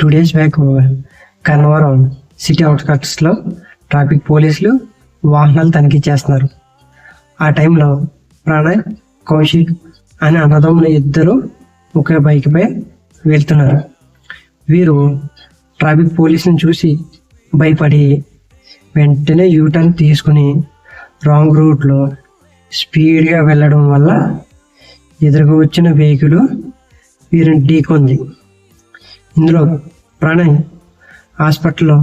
2 days back Kannavaram city అవుట్స్కట్స్లో traffic పోలీసులు వాహనాలు తనిఖీ చేస్తున్నారు. ఆ టైంలో ప్రణయ్, కౌశిక్ అనే అన్నదమ్ములు ఇద్దరు ఒకే బైక్పై వెళ్తున్నారు. వీరు ట్రాఫిక్ పోలీసుని చూసి భయపడి వెంటనే యూటర్న్ తీసుకుని రాంగ్ రూట్లో స్పీడ్గా వెళ్ళడం వల్ల ఎదురుగా వచ్చిన వెహికల్ వీరిని ఢీకొంది. ఇందులో ప్రణయ్ హాస్పిటల్లో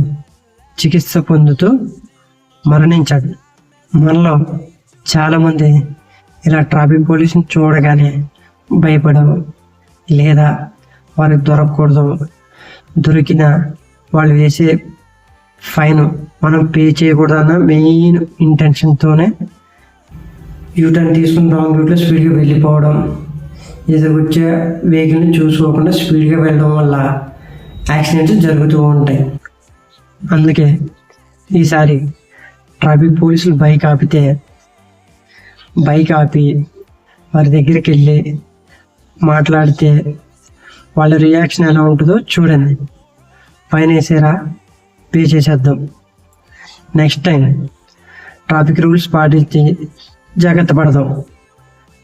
చికిత్స పొందుతూ మరణించాడు. మనలో చాలామంది ఇలా ట్రాఫిక్ పోలీసుని చూడగానే భయపడము, లేదా వాళ్ళకి దొరకకూడదు, దొరికిన వాళ్ళు వేసే ఫైన్ మనం పే చేయకూడదన్న మెయిన్ ఇంటెన్షన్తోనే యూటర్న్ తీసుకుని రాంగ్ రూట్లో స్పీడ్గా వెళ్ళిపోవడం, ఎదురుకొచ్చే వెహికల్ని చూసుకోకుండా స్పీడ్గా వెళ్ళడం వల్ల యాక్సిడెంట్స్ జరుగుతూ ఉంటాయి. అందుకే ఈసారి ట్రాఫిక్ పోలీసులు బైక్ ఆపి వారి దగ్గరికి వెళ్ళి మాట్లాడితే వాళ్ళ రియాక్షన్ ఎలా ఉంటుందో చూడండి. ఫైన్ వేసారా, పే చేసేద్దాం. నెక్స్ట్ టైం ట్రాఫిక్ రూల్స్ పాటించి జాగ్రత్త పడదాం.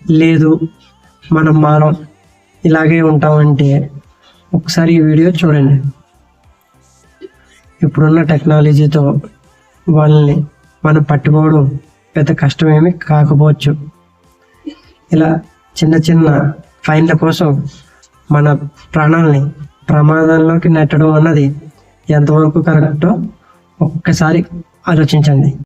లేదు మనం మారం, ఇలాగే ఉంటామంటే ఒకసారి ఈ వీడియో చూడండి. ఇప్పుడున్న టెక్నాలజీతో వాళ్ళని మనం పట్టుకోవడం పెద్ద కష్టమేమి కాకపోవచ్చు. ఇలా చిన్న చిన్న ఫైన్ల కోసం మన ప్రాణాలని ప్రమాదంలోకి నెట్టడం అన్నది ఎంతవరకు కరెక్టో ఒక్కసారి ఆలోచించండి.